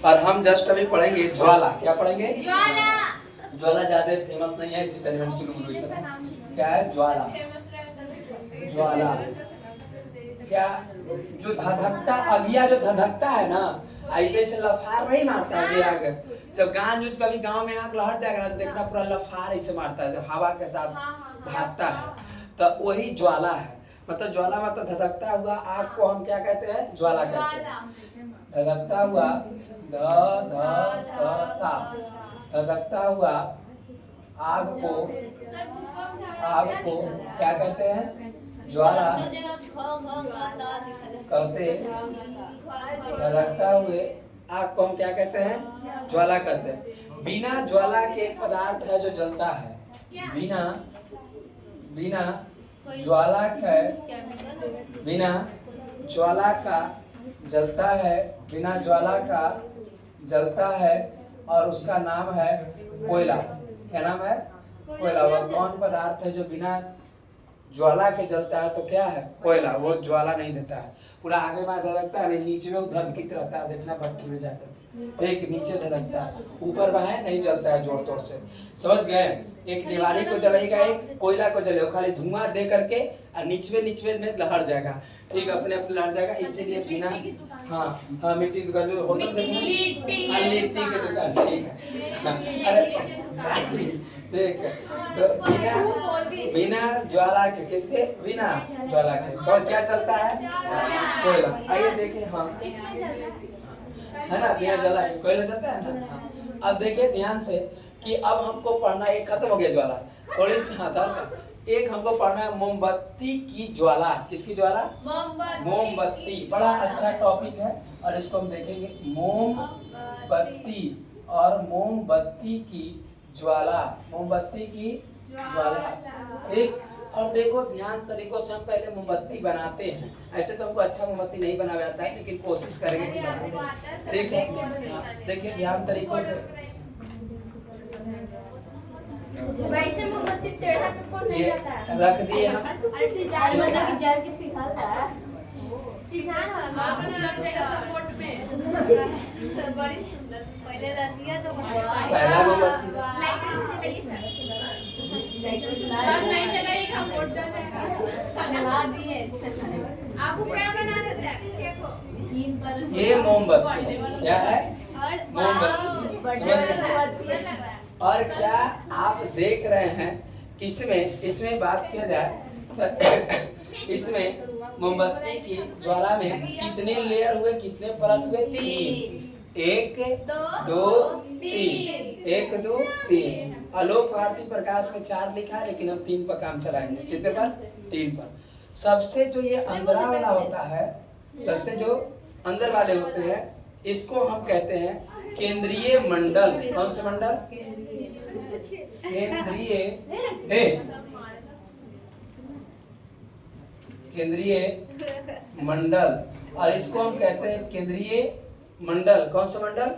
और हम जस्ट अभी पढ़ेंगे ज्वाला। क्या पढ़ेंगे? ज्वाला। ज्वाला ज्यादा फेमस नहीं है, इसी तरह हम चुलबुल सब। क्या है ज्वाला? ज्वाला क्या? जो धधकता, अगिया जो धधकता है ना, ऐसे ऐसे लफार नहीं मारता है। आगे जब गांव कभी गांव में आग लहट जाएगा ना, तो देखना पूरा लफार ऐसे मारता है, जब हवा के साथ भागता है, तो वही ज्वाला है। मतलब ज्वाला मतलब धधकता हुआ आग को हम क्या कहते हैं? ज्वाला कहते हैं। धधकता हुआ धधकता हुआ आग को क्या कहते हैं? ज्वाला कहते। धधकता हुए आग को हम क्या कहते हैं? ज्वाला कहते हैं। बिना ज्वाला के एक पदार्थ है जो जलता है। बिना ज्वाला का जलता है, बिना ज्वाला का जलता है, और उसका नाम है कोयला। क्या नाम है? कोयला। वह कौन पदार्थ है जो बिना ज्वाला के जलता है? तो क्या है? कोयला। वो ज्वाला नहीं देता है, पूरा आगे में धधकता है, नीचे में धधकित रहता है। देखना भट्टी में जाकर, एक नीचे धधकता है, ऊपर वहां नहीं जलता है जोर तोड़ से। समझ गए? एक दीवारी को जलेगा, एक कोयला को जलेगा, खाली धुआं दे करके और नीचे में लहर जाएगा। ठीक, अपने अपने लहर जाएगा। इसीलिए बिना हाँ मिट्टी की दुकान, जो होटल लिट्टी की दुकान। ठीक है। अरे देख, तो बिना ज्वाला के, किसके? बिना ज्वाला के तो क्या चलता है? कोयला। आइए देखें। हाँ है ना, बिना ज्वाला के कोयला चलता है ना। हाँ। अब देखिए ध्यान से कि अब हमको पढ़ना, एक खत्म हो गया ज्वाला, थोड़ी सी एक हमको पढ़ना है मोमबत्ती की ज्वाला। किसकी ज्वाला? मोमबत्ती। बड़ा अच्छा टॉपिक है और इसको हम देखेंगे। मोमबत्ती और मोमबत्ती की ज्वाला। मोमबत्ती की ज्वाला। एक और देखो ध्यान तरीकों से हम पहले मोमबत्ती बनाते हैं। ऐसे तो हमको अच्छा मोमबत्ती नहीं बनाया जाता है, लेकिन कोशिश करेंगे कि बनाते। ठीक है, देखिए ध्यान तरीकों से। वैसे मोमबत्ती टेढ़ा पे कौन नहीं जाता है? रख दिए हम। अरे डिजाइन बना के जार के पिघलता है। सिखाना आपने लग जाएगा सपोर्ट में। तो बड़ी सुंदर। पहले रखिए तो पहला मोमबत्ती नहीं चलेगा, सपोर्ट बना दिए। आपको क्या बना रहे थे? ये मोमबत्ती क्या है? मोमबत्ती। समझ गए? और क्या आप देख रहे हैं इसमें बात किया जाए इसमें मोमबत्ती की ज्वाला में कितने लेयर हुए, कितने परत हुए? 3। 1 2 3। 1 2 3। आलोक भारती प्रकाश में 4 लिखा है, लेकिन हम 3 पर काम चलाएंगे। कितने पर? 3 पर। सबसे जो ये अंदर वाला होता है, सबसे जो अंदर वाले होते हैं, इसको हम कहते हैं केंद्रीय मंडल। कौन से मंडल? केंद्रीय मंडल। और इसको हम कहते हैं केंद्रीय मंडल। कौन सा मंडल?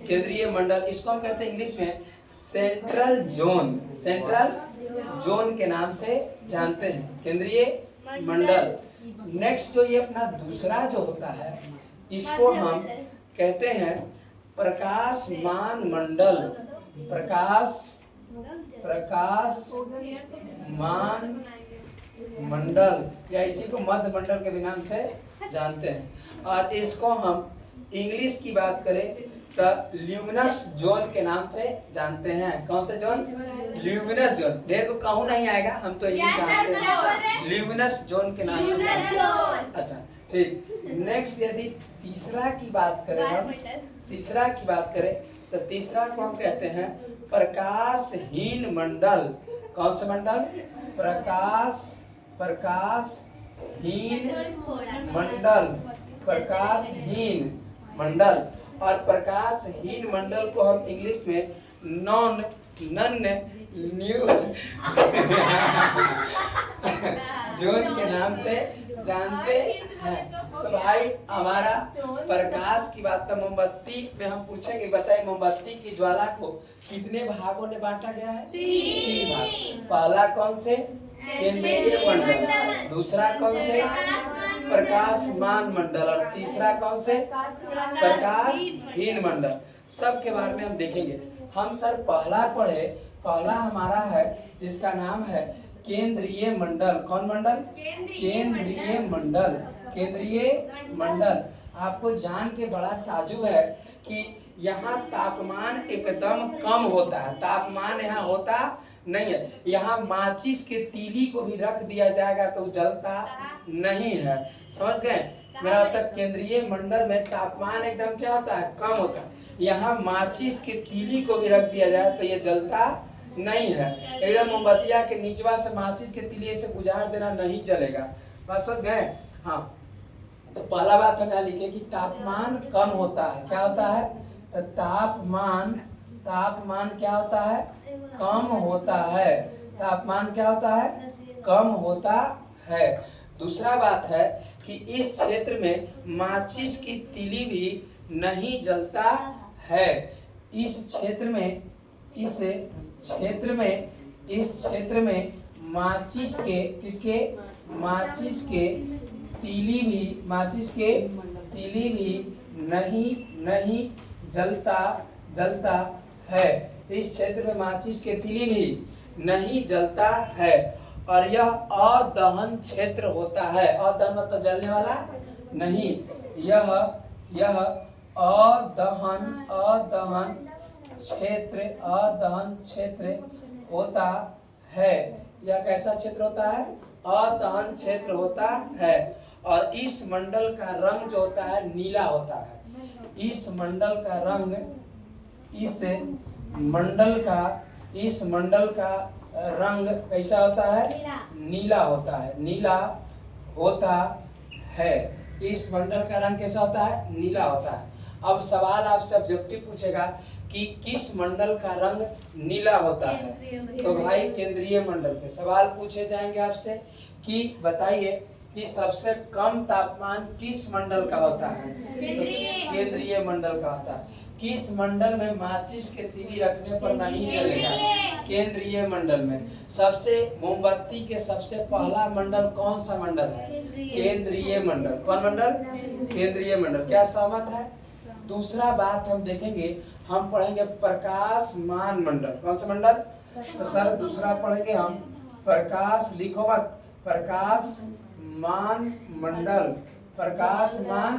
केंद्रीय मंडल। इसको हम कहते हैं इंग्लिश में सेंट्रल जोन। सेंट्रल जोन के नाम से जानते हैं, केंद्रीय मंडल। नेक्स्ट जो ये अपना दूसरा जो होता है, इसको हम कहते हैं प्रकाशमान मंडल। प्रकाशमान मंडल, या इसी को मध्य मंडल के भी नाम से जानते हैं। और इसको हम इंग्लिश की बात करें तो ल्यूमिनस जोन के नाम से जानते हैं। कौन से जोन? Luminous zone. ढेर को कहूँ नहीं आएगा, हम तो इंग्लिश जानते हैं। ल्यूमिनस जोन के नाम से। अच्छा ठीक। नेक्स्ट यदि तीसरा की बात करें तो तीसरा को हम कहते हैं प्रकाशहीन मंडल। कौन सा मंडल? प्रकाशहीन मंडल। प्रकाशहीन मंडल। और प्रकाशहीन मंडल को हम इंग्लिश में नॉन न्यू जोन के नाम से जानते हैं। तो भाई हमारा प्रकाश की बात, तो मोमबत्ती में हम पूछेंगे, बताइए मोमबत्ती की ज्वाला को कितने भागों में बांटा गया है? 3 भाग। पहला कौन से? केंद्रीय मंडल। दूसरा कौन से? प्रकाशमान मंडल, और तीसरा कौन से? प्रकाशहीन मंडल। सब के बारे में हम देखेंगे। हम सर पहला पढ़े, पहला हमारा है जिसका नाम है केंद्रीय मंडल। कौन मंडल? केंद्रीय मंडल। केंद्रीय मंडल। आपको जान के बड़ा ताजुब है कि यहाँ तापमान एकदम कम होता है, तापमान यहाँ होता नहीं है। यहाँ माचिस के तीली को भी रख दिया जाएगा तो जलता नहीं है। समझ गए मेरा मतलब? केंद्रीय मंडल में तापमान एकदम क्या होता है? कम होता है। यहाँ माचिस के तीली को भी रख दिया जाए तो ये जलता नहीं है। एकदम मोमबत्तिया के निचवा से माचिस के तीली से गुजार देना, नहीं जलेगा। बस समझ गए? हाँ, तो पहला बात हम यहाँ लिखे कि तापमान कम होता है। क्या होता है? तो तापमान क्या होता है? कम होता है। तापमान क्या होता है? कम होता है। दूसरा बात है कि इस क्षेत्र में माचिस की तीली भी नहीं जलता है। इस क्षेत्र में माचिस के किसके? माचिस के तीली भी नहीं जलता है। इस क्षेत्र में माचिस के तीली भी नहीं जलता है और यह अदहन क्षेत्र होता है। अदहन मतलब जलने वाला नहीं। यह अदहन क्षेत्र होता है। यह कैसा क्षेत्र होता है? अदहन क्षेत्र होता है। और इस मंडल का रंग जो होता है नीला होता है। इस मंडल का रंग कैसा होता है? नीला होता है। नीला होता है। इस मंडल का रंग कैसा होता है? नीला होता है। अब सवाल आपसे ऑब्जेक्टिव पूछेगा कि किस मंडल का रंग नीला होता है? तो भाई केंद्रीय मंडल के सवाल पूछे जाएंगे आपसे कि बताइए कि सबसे कम तापमान किस मंडल का होता है? तो केंद्रीय मंडल का होता है। किस मंडल में माचिस के तीली रखने पर नहीं जलेगा? केंद्रीय मंडल में। सबसे मोमबत्ती के सबसे पहला मंडल कौन सा मंडल है? केंद्रीय मंडल। कौन मंडल? केंद्रीय मंडल। क्या सहमत है? दूसरा बात हम देखेंगे, हम पढ़ेंगे प्रकाशमान मंडल। कौन सा मंडल? तो सर दूसरा पढ़ेंगे हम प्रकाश, लिखो मत, प्रकाशमान मंडल। प्रकाशमान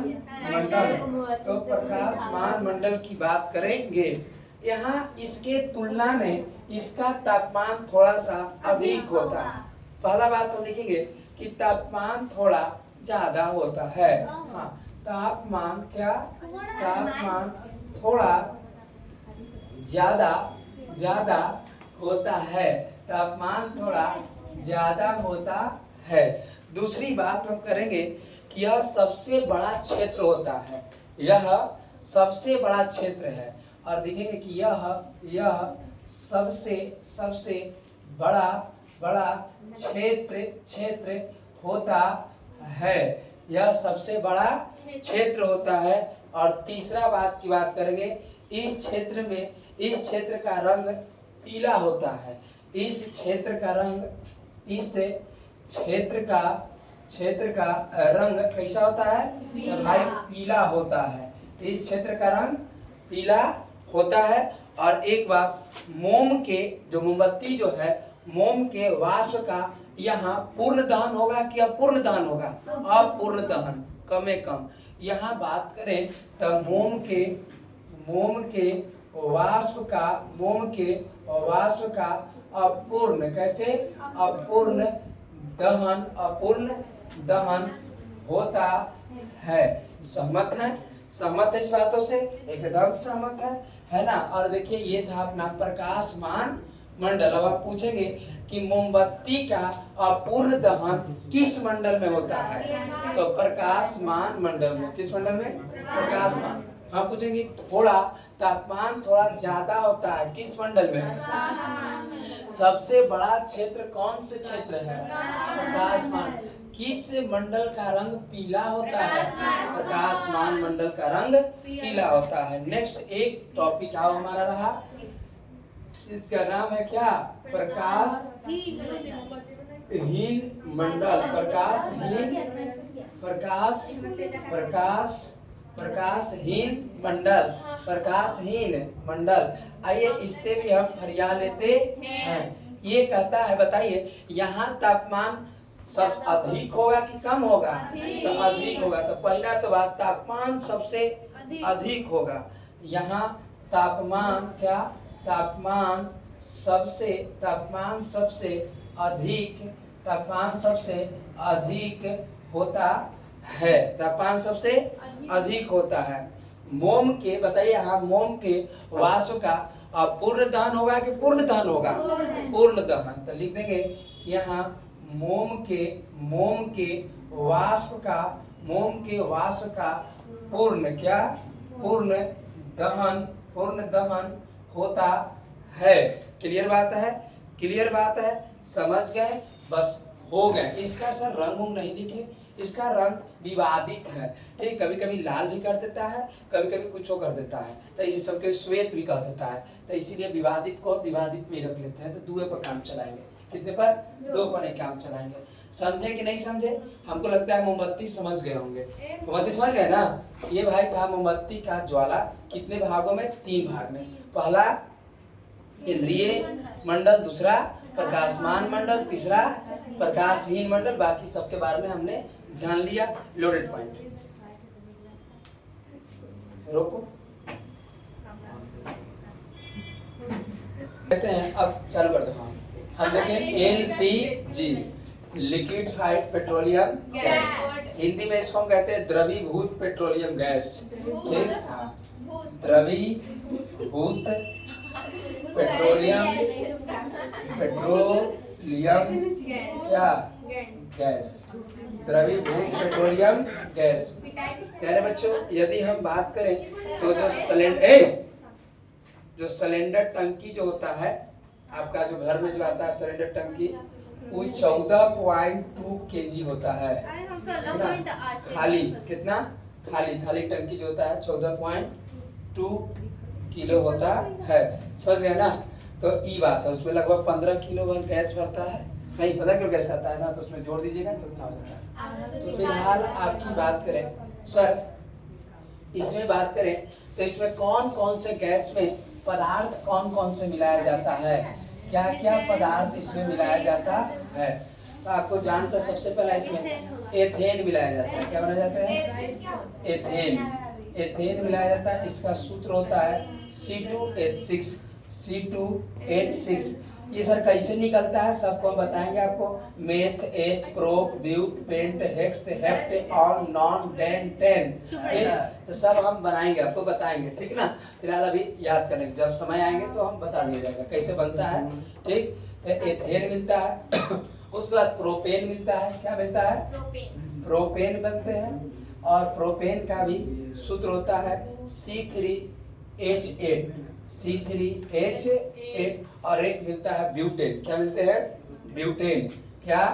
मंडल। तो प्रकाशमान मंडल की बात करेंगे। यहाँ इसके तुलना में इसका तापमान थोड़ा सा अधिक होता है। पहला बात हम लिखेंगे कि तापमान थोड़ा ज्यादा होता है। हाँ, तापमान थोड़ा ज्यादा होता है। तापमान थोड़ा ज्यादा होता है। दूसरी बात हम करेंगे कि यह सबसे बड़ा क्षेत्र होता है। यह सबसे बड़ा क्षेत्र है। और देखेंगे कि यह सबसे बड़ा क्षेत्र होता है। यह सबसे बड़ा क्षेत्र होता है। और तीसरा बात की बात करेंगे, इस क्षेत्र का रंग पीला होता है। इस क्षेत्र का रंग कैसा होता है? तो भाई पीला होता है। इस क्षेत्र का रंग पीला होता है। और एक बात, मोमबत्ती जो है, मोम के वाष्प का यहाँ पूर्ण दहन होगा कि अपूर्ण दहन होगा? अपूर्ण दहन, कमे कम। यहाँ बात करें तो मोम के वाष्प का अपूर्ण, कैसे? अपूर्ण दहन होता है। सहमत है इस बातों से? एकदम सहमत है ना? और देखिए ये था अपना प्रकाशमान मंडल। अब आप पूछेंगे कि मोमबत्ती का अपूर्ण दहन किस मंडल में होता है? तो प्रकाशमान मंडल में। किस मंडल में? प्रकाशमान। हम पूछेंगे तापमान थोड़ा ज्यादा होता है किस मंडल में? सबसे बड़ा क्षेत्र कौन से क्षेत्र है? प्रकाशमान। किस मंडल का रंग पीला होता है? प्रकाशमान मंडल का रंग पीला होता है। नेक्स्ट एक टॉपिक आओ हमारा रहा, इसका नाम है क्या? हीन मंडल, प्रकाशहीन मंडल, प्रकाशहीन मंडल। आइए इससे भी हम फरिया लेते हैं। ये कहता है, बताइए यहाँ तापमान सब अधिक होगा कि कम होगा? तो अधिक होगा। तो पहला तो बात, तापमान सबसे अधिक होगा। यहाँ तापमान क्या? तापमान सबसे अधिक होता है। तापमान सबसे अधिक होता है। मोम के, बताइए यहाँ मोम के वाष्प का पूर्ण दहन होगा कि पूर्ण दहन होगा? पूर्ण दहन। तो लिख देंगे यहाँ मोम के वाष्प का पूर्ण क्या? पूर्ण दहन होता है। क्लियर बात है? समझ गए? बस हो गए। इसका सर रंग नहीं लिखे, इसका रंग विवादित है। ठीक, कभी कभी लाल भी कर देता है, कभी कभी कुछ कर देता है, तो इसी सबके श्वेत भी कर देता है। तो इसीलिए विवादित को विवादित में रख लेते हैं। तो 2 पर काम चलाएंगे। कितने पर? 2 पर ही काम चलाएंगे। समझे कि नहीं समझे? हमको लगता है मोमबत्ती समझ गए होंगे। मोमबत्ती समझ गए ना? ये भाई था मोमबत्ती का ज्वाला। कितने भागों में? 3 भाग में। पहला केंद्रीय मंडल, दूसरा प्रकाशमान मंडल, तीसरा प्रकाशहीन मंडल। बाकी सबके बारे में हमने जान लिया। लोडेड पॉइंट रोको, कहते हैं। अब चालू कर दो। हाँ, हम देखें LPG, liquefied petroleum gas. Hindi में इसको हम कहते हैं द्रवीभूत पेट्रोलियम गैस। ठीक, हाँ, द्रवीभूत पेट्रोलियम क्या? गैस। द्रवीभूत पेट्रोलियम गैस। प्यारे बच्चों, यदि हम बात करें तो जो सिलेंडर टंकी जो होता है आपका, जो घर में जो आता है सिलेंडर टंकी, वो 14.2 kg होता है। खाली कितना? खाली टंकी जो होता है 14.2 किलो होता है। समझ गए ना? तो ई बात है। उसमें लगभग 15 किलो गैस भरता है। नहीं, 15 किलो गैस आता है ना, तो उसमें जोड़ दीजिएगा तो क्या होता है। तो फिलहाल आपकी बात करें सर, इसमें बात करें तो इसमें कौन कौन से गैस में पदार्थ कौन से मिलाया जाता है? क्या क्या पदार्थ इसमें मिलाया जाता है? तो आपको जानकर सबसे पहले इसमें एथेन मिलाया जाता है। क्या बनाया जाता है? एथेन मिलाया जाता है। इसका सूत्र होता है C2H6। ये सर कैसे निकलता है सबको हम बताएंगे आपको। Meth, eth, prop, but, pent, hex, hept, on, non, den, ten. तो सब हम बनाएंगे, आपको बताएंगे। ठीक ना? फिलहाल अभी याद करेंगे, जब समय आएंगे तो हम बता दिया जाएगा कैसे बनता है। ठीक, तो एथेन मिलता है। उसके बाद प्रोपेन मिलता है। क्या मिलता है? प्रोपेन बनते हैं। और प्रोपेन का भी सूत्र होता है C3H8 और एक मिलता है ब्यूटेन। क्या मिलते हैं? ब्यूटेन। क्या?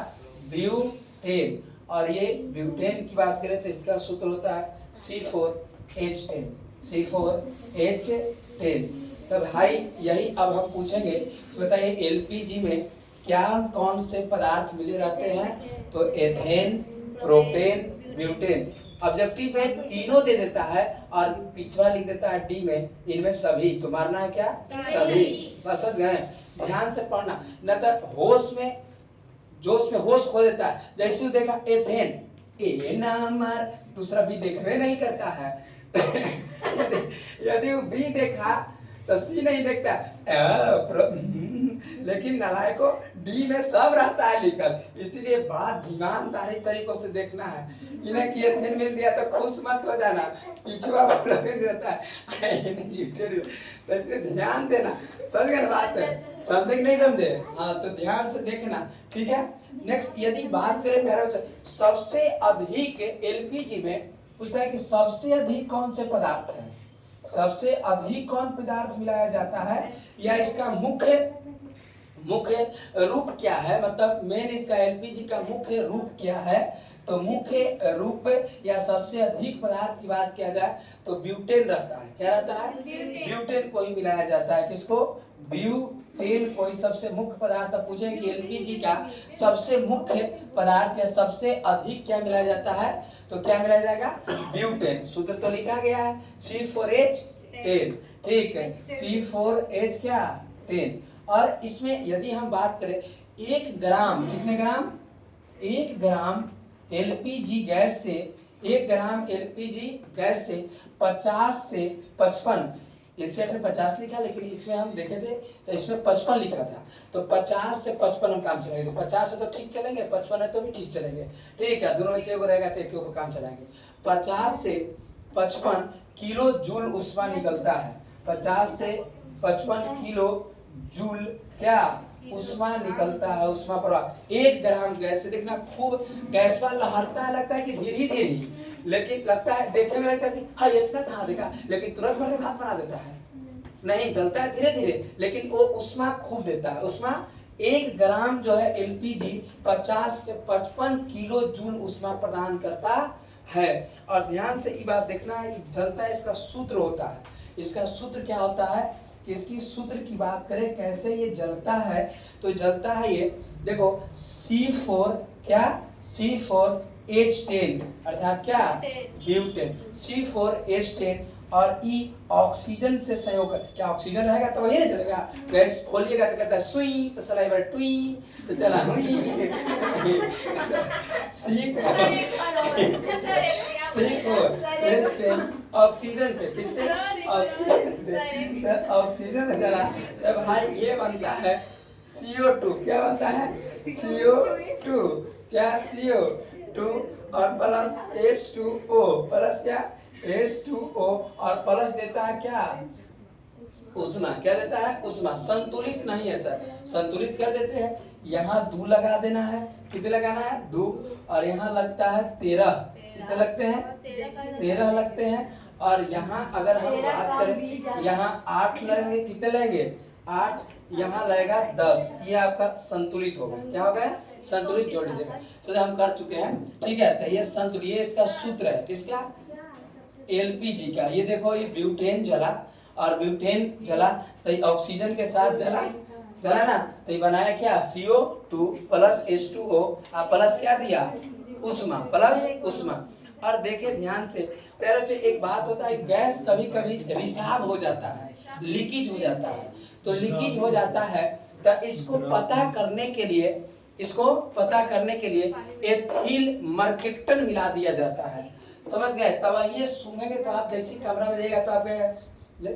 ब्यूटेन। और ये ब्यूटेन की बात करें तो इसका सूत्र होता है C4H10। तो भाई यही अब हम पूछेंगे, तो बताइए एलपीजी में क्या कौन से पदार्थ मिले रहते हैं? तो एथेन, प्रोपेन, ब्यूटेन। ऑब्जेक्टिव में तीनों दे देता है और पिछवा लिख देता है डी में, इनमें सभी। तो मारना है क्या? सभी। बस समझ गए? ध्यान से पढ़ना, न तो जोश में होश खो देता है। जैसे ही देखा एथेन, ए नंबर, दूसरा बी देखने नहीं करता है। यदि वो बी देखा तो सी नहीं देखता। लेकिन नालायक को डी में सब रहता है लिखल। इसीलिए बात ईमानदारी तरीकों से देखना है। इन्हें कि एथेन मिल दिया तो खुश मत हो जाना, पिछवा रहता है। तो इसलिए ध्यान देना। समझ गए बात? समझे कि नहीं समझे? हाँ, तो ध्यान से देखना। ठीक है। नेक्स्ट, यदि बात करें प्यारे बच्चे, सबसे अधिक एलपीजी में पूछता है कि सबसे अधिक कौन से पदार्थ है? सबसे अधिक कौन पदार्थ मिलाया जाता है, या इसका मुख्य रूप क्या है? मतलब मेन इसका एलपीजी का मुख्य रूप क्या है? तो मुख्य रूप या सबसे अधिक पदार्थ की बात किया जाए तो ब्यूटेन रहता है। क्या रहता है? ब्यूटेन को ही मिलाया जाता है। किसको? ब्यूटेन कोई सबसे मुख्य पदार्थ पूछे कि एलपीजी का सबसे मुख्य पदार्थ या सबसे अधिक क्या मिलाया जाता है, तो क्या मिलाया जाएगा, ब्यूटेन। सूत्र तो लिखा गया है C4H10, ठीक है, C4H क्या 10। और इसमें यदि हम बात करें 1 ग्राम, कितने ग्राम, 1 ग्राम एलपीजी गैस से, 1 ग्राम एलपीजी गैस से 50 से 55, एक सेट में 50 लिखा लेकिन इसमें हम देखे थे तो इसमें 55 लिखा था, तो 50 से 55 हम काम चलाएंगे। 50 से तो ठीक चलेंगे, 55 है तो भी ठीक चलेंगे, ठीक है, दोनों में से एक रहेगा तो एक के ऊपर काम चलाएंगे। 50 से 55 किलो जूल ऊष्मा निकलता है, 50 से 55 किलो जूल क्या ऊष्मा निकलता है, ऊष्मा प्रवाह 1 ग्राम गैस से। देखना खूब गैस पर लहरता है, लगता है कि धीरे धीरे, लेकिन लगता है देखने में लगता है कि हाँ इतना था देखा, लेकिन तुरंत भर में भाप बना देता है, नहीं जलता है धीरे धीरे, लेकिन वो ऊष्मा खूब देता है। ऊष्मा 1 ग्राम जो है एलपीजी 50 से 55 किलो जूल ऊष्मा प्रदान करता है। और ध्यान से ये बात देखना है, जलता है इसका सूत्र होता है, इसका सूत्र क्या होता है कि इसकी सूत्र की बात करें कैसे ये जलता है, तो जलता है ये देखो C4 क्या C4H10 अर्थात क्या ब्यूटेन, C4H10 और E ऑक्सीजन से संयोग कर, क्या ऑक्सीजन रहेगा तो वही ना चलेगा, गैस खोलिएगा तो करता है सुई तो चला बार टुई तो चला हुई C4H10 ऑक्सीजन से, किससे, ऑक्सीजन से, ऑक्सीजन से चला तो भाई ये बनता है CO2, क्या बनता है CO2, क्या CO2 और प्लस H2O, प्लस क्या H2O और प्लस देता है क्या ऊष्मा, क्या देता है ऊष्मा। संतुलित नहीं है सर, संतुलित कर देते हैं, यहाँ 2 लगा देना है, कितने लगाना है 2, और यहाँ लगता है 13, कितने लगते हैं 13 लगते हैं। और यहाँ अगर हम बात करें यहाँ 8 लगेंगे, कितने लगेंगे 8, यहाँ लगेगा 10, ये आपका संतुलित होगा, क्या होगा संतुलित, जोड़ लीजिएगा। तो हम कर चुके हैं, ठीक है, तो ये संतुलित, ये इसका सूत्र है किसका, एलपीजी का। ये देखो ये ब्यूटेन जला, और ब्यूटेन जला तो ये ऑक्सीजन के साथ जला ना, तो ये बनाया क्या CO2 प्लस H2O और प्लस क्या दिया ऊष्मा, प्लस ऊष्मा। और देखिए ध्यान से प्यारे बच्चे, एक बात होता है गैस कभी कभी रिसाव हो जाता है, लीकेज हो जाता है, तो लीकेज हो जाता है तो इसको पता करने के लिए एथिल मर्केक्टन मिला दिया जाता है, समझ गए। तब ये सूंघेंगे तो आप जैसे कमरा में जाइएगा तो आपके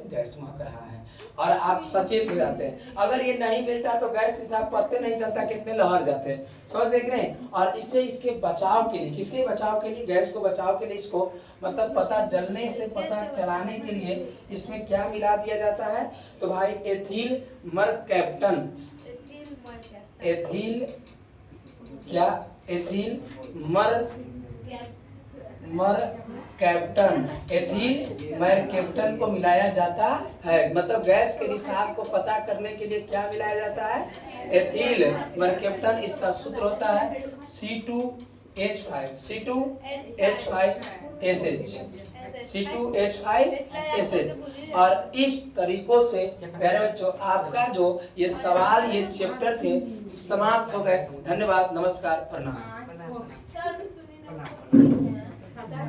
गैस महक रहा है और आप सचेत हो जाते हैं। अगर ये नहीं मिलता तो गैस से आप पत्ते नहीं चलता कितने लहर जाते हैं, समझ गए कि नहीं। और इससे इसके बचाव के लिए, किसके बचाव के लिए, गैस को बचाव के लिए, इसको मतलब पता जलने से पता चलाने के लिए इसमें क्या मिला दिया जाता है, तो भाई एथिल मर्कैप्टन, एथिल क्या एथिल मर्कैप्टन, एथिल मर्कैप्टन को मिलाया जाता है। मतलब गैस के रिसाव को पता करने के लिए क्या मिलाया जाता है, एथिल मर्कैप्टन। इसका सूत्र होता है C2H5, C2H5SH, C2H5SH। और इस तरीकों से प्यारे बच्चों आपका जो ये सवाल, ये चैप्टर थे समाप्त हो गए। धन्यवाद, नमस्कार, प्रणाम।